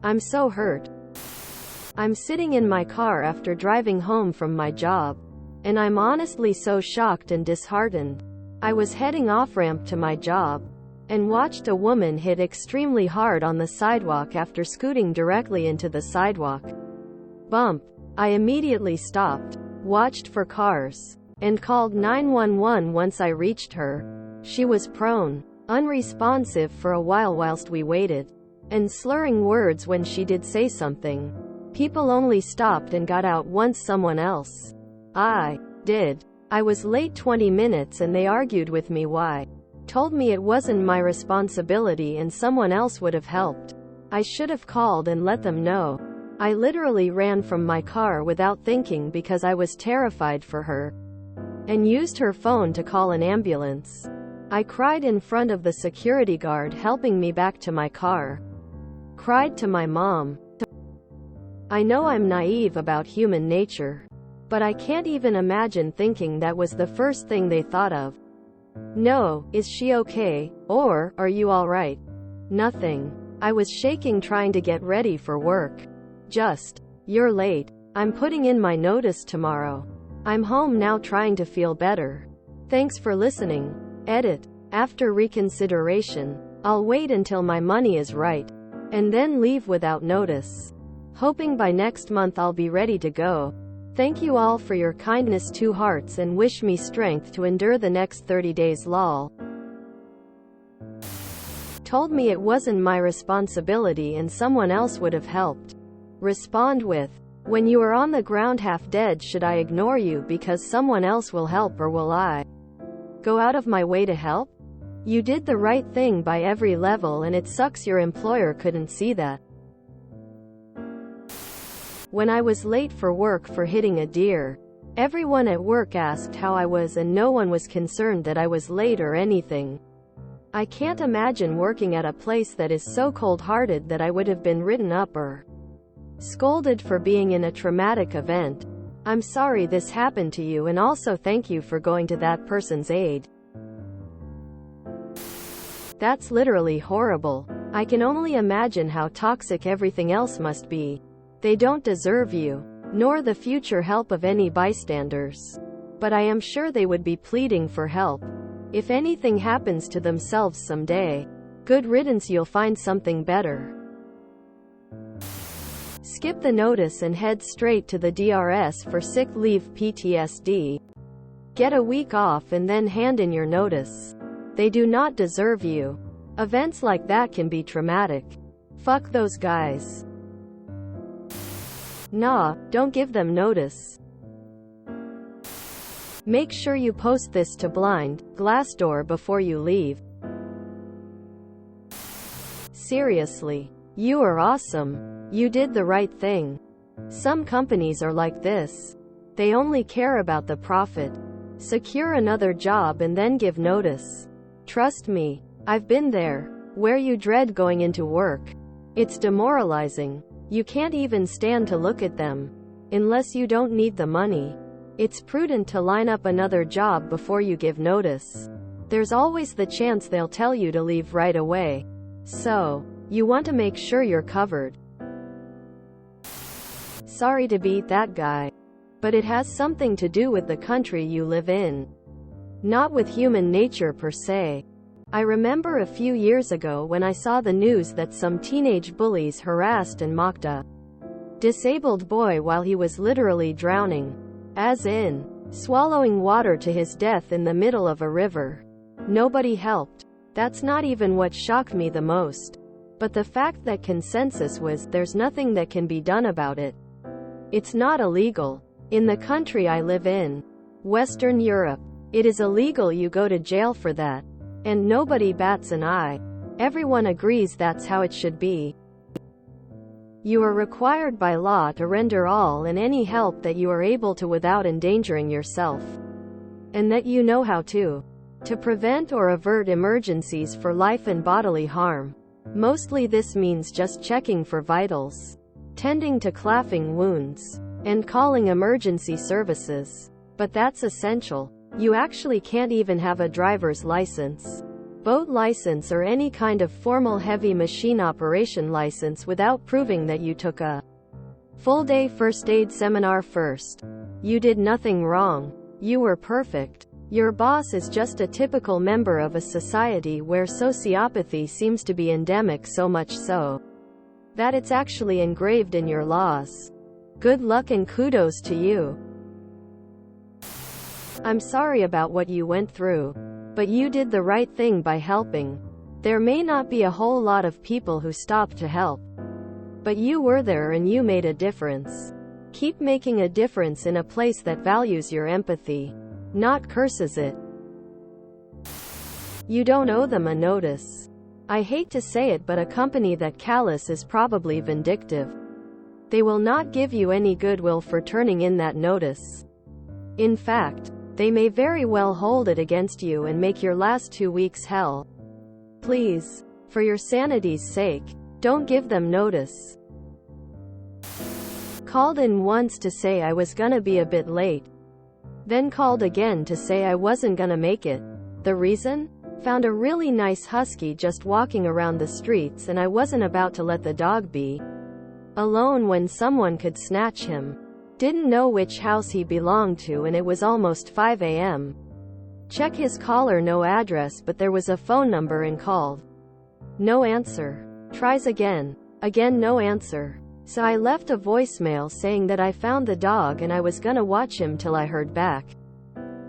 I'm so hurt. I'm sitting in my car after driving home from my job, and I'm honestly so shocked and disheartened. I was heading off-ramp to my job, and watched a woman hit extremely hard on the sidewalk after scooting directly into the sidewalk. Bump. I immediately stopped, watched for cars, and called 911 once I reached her. She was prone, unresponsive for a while whilst we waited, and slurring words when she did say something. People only stopped and got out once someone else did. I was late 20 minutes and they argued with me why. Told me it wasn't my responsibility and someone else would have helped. I should have called and let them know. I literally ran from my car without thinking because I was terrified for her, and used her phone to call an ambulance. I cried in front of the security guard helping me back to my car. Cried to my mom. I know I'm naive about human nature, but I can't even imagine thinking that was the first thing they thought of. No, is she okay? Or, are you alright? Nothing. I was shaking trying to get ready for work. Just, you're late. I'm putting in my notice tomorrow. I'm home now trying to feel better. Thanks for listening. Edit. After reconsideration, I'll wait until my money is right, and then leave without notice. Hoping by next month I'll be ready to go. Thank you all for your kindness. 2 hearts, and wish me strength to endure the next 30 days. Lol. Told me it wasn't my responsibility and someone else would have helped. Respond with, when you are on the ground half dead, should I ignore you because someone else will help, or will I go out of my way to help? You did the right thing by every level and it sucks your employer couldn't see that. When I was late for work for hitting a deer, everyone at work asked how I was and no one was concerned that I was late or anything. I can't imagine working at a place that is so cold-hearted that I would have been written up or scolded for being in a traumatic event. I'm sorry this happened to you, and also thank you for going to that person's aid. That's literally horrible. I can only imagine how toxic everything else must be. They don't deserve you, nor the future help of any bystanders. But I am sure they would be pleading for help. If anything happens to themselves someday, good riddance, you'll find something better. Skip the notice and head straight to the DRS for sick leave PTSD. Get a week off and then hand in your notice. They do not deserve you. Events like that can be traumatic. Fuck those guys. Nah, don't give them notice. Make sure you post this to Blind, Glassdoor before you leave. Seriously. You are awesome. You did the right thing. Some companies are like this. They only care about the profit. Secure another job and then give notice. Trust me. I've been there, where you dread going into work. It's demoralizing. You can't even stand to look at them. Unless you don't need the money. It's prudent to line up another job before you give notice. There's always the chance they'll tell you to leave right away. So, you want to make sure you're covered. Sorry to be that guy, but it has something to do with the country you live in, not with human nature per se. I remember a few years ago when I saw the news that some teenage bullies harassed and mocked a disabled boy while he was literally drowning, as in, swallowing water to his death in the middle of a river. Nobody helped. That's not even what shocked me the most, but the fact that consensus was, there's nothing that can be done about it. It's not illegal. In the country I live in, Western Europe, it is illegal. You go to jail for that. And nobody bats an eye. Everyone agrees that's how it should be. You are required by law to render all and any help that you are able to without endangering yourself, and that you know how to prevent or avert emergencies for life and bodily harm. Mostly this means just checking for vitals, tending to claffing wounds, and calling emergency services. But that's essential. You actually can't even have a driver's license. boat license or any kind of formal heavy machine operation license without proving that you took a full-day first aid seminar first. You did nothing wrong. You were perfect. Your boss is just a typical member of a society where sociopathy seems to be endemic, so much so that it's actually engraved in your laws. Good luck and kudos to you. I'm sorry about what you went through, but you did the right thing by helping. There may not be a whole lot of people who stop to help, but you were there and you made a difference. Keep making a difference in a place that values your empathy, not curses it. You don't owe them a notice. I hate to say it, but a company that callous is probably vindictive. They will not give you any goodwill for turning in that notice. In fact, they may very well hold it against you and make your last 2 weeks hell. Please, for your sanity's sake, don't give them notice. Called in once to say I was gonna be a bit late. Then called again to say I wasn't gonna make it. The reason? Found a really nice husky just walking around the streets and I wasn't about to let the dog be alone when someone could snatch him. Didn't know which house he belonged to and it was almost 5 a.m. Check his caller, no address, but there was a phone number and called. No answer. Tries again. Again no answer. So I left a voicemail saying that I found the dog and I was gonna watch him till I heard back.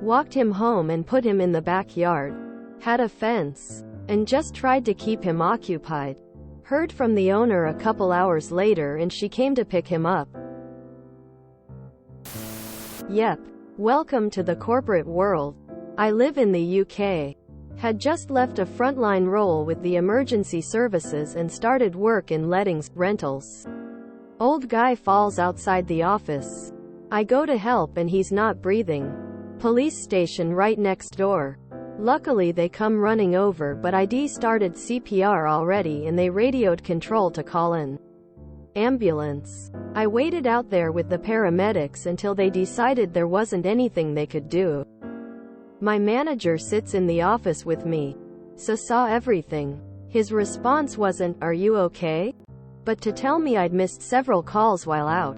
Walked him home and put him in the backyard. Had a fence. And just tried to keep him occupied. Heard from the owner a couple hours later and she came to pick him up. Yep. Welcome to the corporate world. I live in the UK. Had just left a frontline role with the emergency services and started work in lettings, rentals. Old guy falls outside the office. I go to help and he's not breathing. Police station right next door. Luckily they come running over, but ID started CPR already and they radioed control to call an ambulance. I waited out there with the paramedics until they decided there wasn't anything they could do. My manager sits in the office with me, so saw everything. His response wasn't, "Are you okay?" but to tell me I'd missed several calls while out.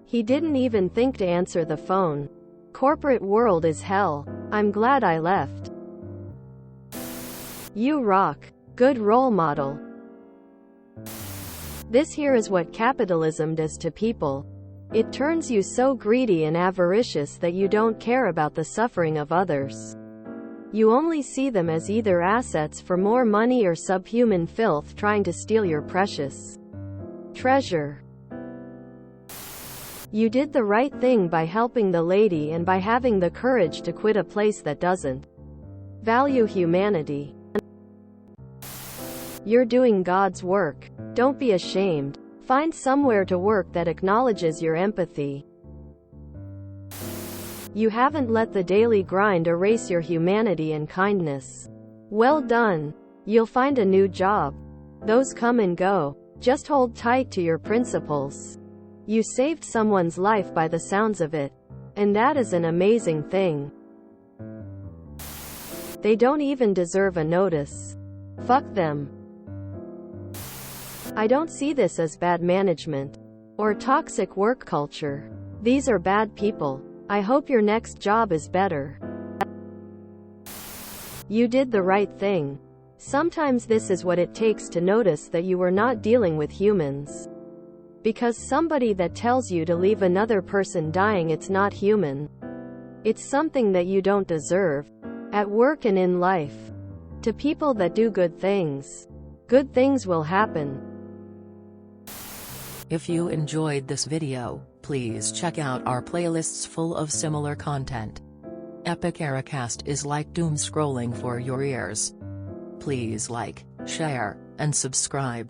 He didn't even think to answer the phone. Corporate world is hell. I'm glad I left. You rock. Good role model. This here is what capitalism does to people. It turns you so greedy and avaricious that you don't care about the suffering of others. You only see them as either assets for more money or subhuman filth trying to steal your precious treasure. You did the right thing by helping the lady and by having the courage to quit a place that doesn't value humanity. You're doing God's work. Don't be ashamed. Find somewhere to work that acknowledges your empathy. You haven't let the daily grind erase your humanity and kindness. Well done. You'll find a new job. Those come and go. Just hold tight to your principles. You saved someone's life by the sounds of it. And that is an amazing thing. They don't even deserve a notice. Fuck them. I don't see this as bad management or toxic work culture. These are bad people. I hope your next job is better. You did the right thing. Sometimes this is what it takes to notice that you were not dealing with humans. Because somebody that tells you to leave another person dying, it's not human. It's something that you don't deserve. At work and in life. To people that do good things will happen. If you enjoyed this video, please check out our playlists full of similar content. Epic Ericast is like doom scrolling for your ears. Please like, share, and subscribe.